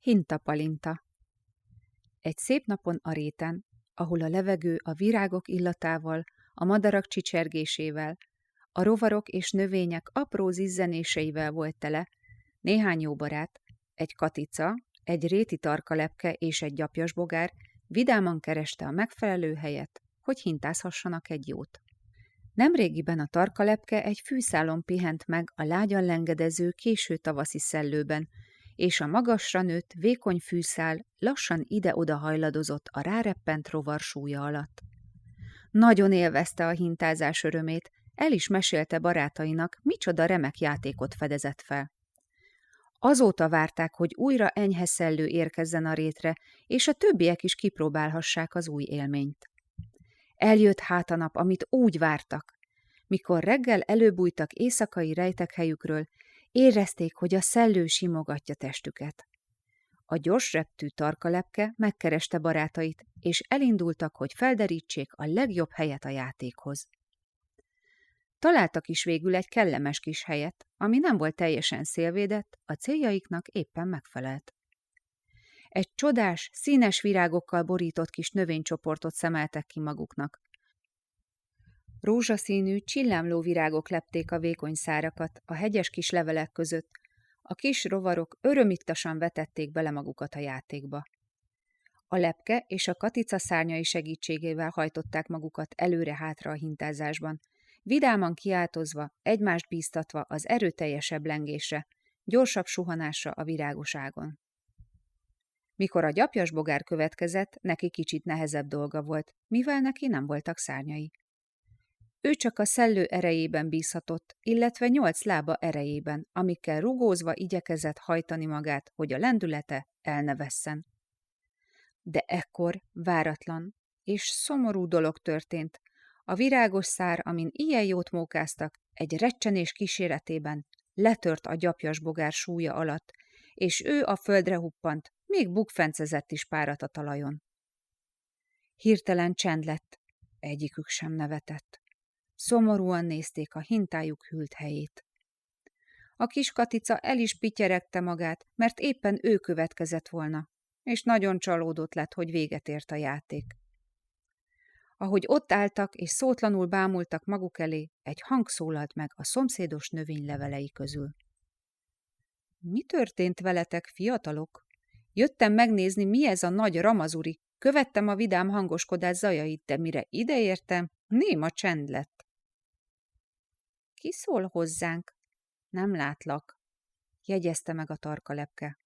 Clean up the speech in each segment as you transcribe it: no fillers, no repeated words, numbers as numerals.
Hintapalinta. Egy szép napon a réten, ahol a levegő a virágok illatával, a madarak csicsergésével, a rovarok és növények apró zizzenéseivel volt tele, néhány jó barát, egy katica, egy réti tarkalepke és egy gyapjasbogár vidáman kereste a megfelelő helyet, hogy hintázhassanak egy jót. Nemrégiben a tarkalepke egy fűszálon pihent meg a lágyan lengedező késő tavaszi szellőben, és a magasra nőtt, vékony fűszál lassan ide-oda hajladozott a ráreppent rovar súlya alatt. Nagyon élvezte a hintázás örömét, el is mesélte barátainak, micsoda remek játékot fedezett fel. Azóta várták, hogy újra enyhe szellő érkezzen a rétre, és a többiek is kipróbálhassák az új élményt. Eljött hát a nap, amit úgy vártak. Mikor reggel előbújtak éjszakai rejtekhelyükről, érezték, hogy a szellő simogatja testüket. A gyorsreptű tarkalepke megkereste barátait, és elindultak, hogy felderítsék a legjobb helyet a játékhoz. Találtak is végül egy kellemes kis helyet, ami nem volt teljesen szélvédett, a céljaiknak éppen megfelelt. Egy csodás, színes virágokkal borított kis növénycsoportot szemeltek ki maguknak. Rózsaszínű, csillámló virágok lepték a vékony szárakat a hegyes kis levelek között, a kis rovarok örömittasan vetették bele magukat a játékba. A lepke és a katica szárnyai segítségével hajtották magukat előre-hátra a hintázásban, vidáman kiáltozva, egymást bíztatva az erőteljesebb lengésre, gyorsabb suhanásra a virágos ágon. Mikor a gyapjasbogár következett, neki kicsit nehezebb dolga volt, mivel neki nem voltak szárnyai. Ő csak a szellő erejében bízhatott, illetve 8 lába erejében, amikkel rugózva igyekezett hajtani magát, hogy a lendülete el ne vesszen. De ekkor váratlan és szomorú dolog történt. A virágos szár, amin ilyen jót mókáztak, egy recsenés kíséretében letört a gyapjasbogár súlya alatt, és ő a földre huppant, még bukfencezett is párat a talajon. Hirtelen csend lett, egyikük sem nevetett. Szomorúan nézték a hintájuk hűlt helyét. A kis katica el is pityeregte magát, mert éppen ő következett volna, és nagyon csalódott lett, hogy véget ért a játék. Ahogy ott álltak és szótlanul bámultak maguk elé, egy hang szólalt meg a szomszédos növény levelei közül. Mi történt veletek, fiatalok? Jöttem megnézni, mi ez a nagy ramazuri. Követtem a vidám hangoskodás zajait, de mire ideértem, néma csend lett. Ki szól hozzánk? Nem látlak, jegyezte meg a tarkalepke.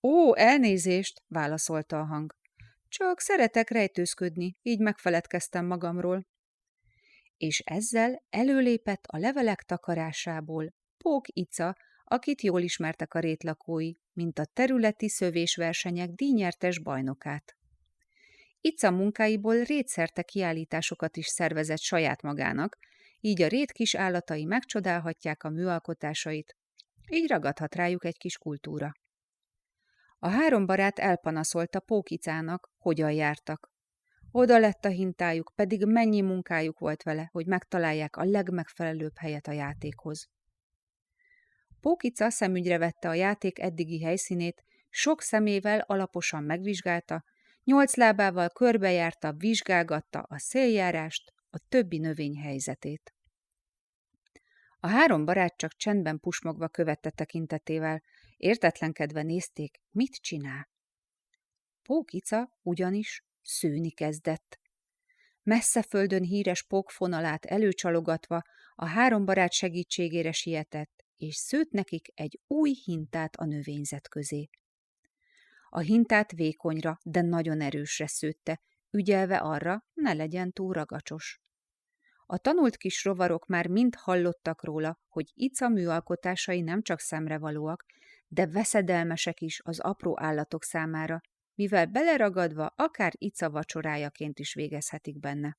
Ó, elnézést, válaszolta a hang. Csak szeretek rejtőzködni, így megfeledkeztem magamról. És ezzel előlépett a levelek takarásából Pók Ica, akit jól ismertek a rétlakói, mint a területi szövésversenyek díjnyertes bajnokát. Ica munkáiból rétszerte kiállításokat is szervezett saját magának, így a rét kis állatai megcsodálhatják a műalkotásait, így ragadhat rájuk egy kis kultúra. A 3 barát elpanaszolta Pók Icának, hogyan jártak. Oda lett a hintájuk, pedig mennyi munkájuk volt vele, hogy megtalálják a legmegfelelőbb helyet a játékhoz. Pók Ica szemügyre vette a játék eddigi helyszínét, sok szemével alaposan megvizsgálta, 8 lábával körbejárta, vizsgálgatta a széljárást, a többi növény helyzetét. A 3 barát csak csendben pusmogva követte tekintetével, értetlenkedve nézték, mit csinál. Pók Ica ugyanis szőni kezdett. Messze földön híres pókfonalát előcsalogatva a 3 barát segítségére sietett, és szőtt nekik egy új hintát a növényzet közé. A hintát vékonyra, de nagyon erősre szőtte, ügyelve arra, ne legyen túl ragacsos. A tanult kis rovarok már mind hallottak róla, hogy Ica műalkotásai nem csak szemrevalóak, de veszedelmesek is az apró állatok számára, mivel beleragadva akár Ica vacsorájaként is végezhetik benne.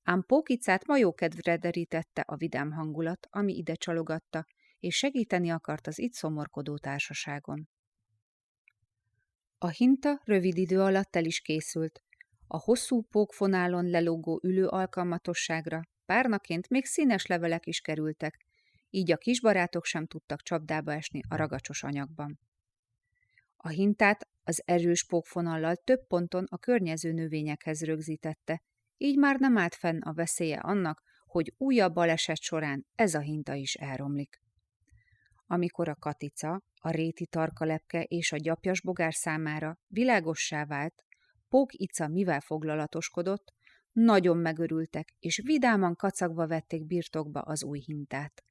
Ám Pók Icát majókedvre derítette a vidám hangulat, ami ide csalogatta, és segíteni akart az itt szomorkodó társaságon. A hinta rövid idő alatt el is készült. A hosszú pókfonálon lelógó ülő alkalmatosságra párnaként még színes levelek is kerültek, így a kisbarátok sem tudtak csapdába esni a ragacsos anyagban. A hintát az erős pókfonallal több ponton a környező növényekhez rögzítette, így már nem állt fenn a veszélye annak, hogy újabb baleset során ez a hinta is elromlik. Amikor a katica, a réti tarkalepke és a gyapjas bogár számára világossá vált, Pók Ica mivel foglalatoskodott, nagyon megörültek, és vidáman kacagva vették birtokba az új hintát.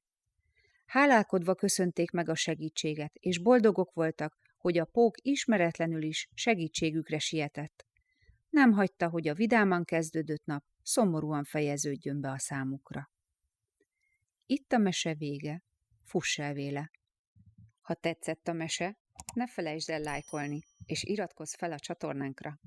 Hálálkodva köszönték meg a segítséget, és boldogok voltak, hogy a pók ismeretlenül is segítségükre sietett. Nem hagyta, hogy a vidáman kezdődött nap szomorúan fejeződjön be a számukra. Itt a mese vége, fuss el véle! Ha tetszett a mese, ne felejtsd el lájkolni, és iratkozz fel a csatornánkra!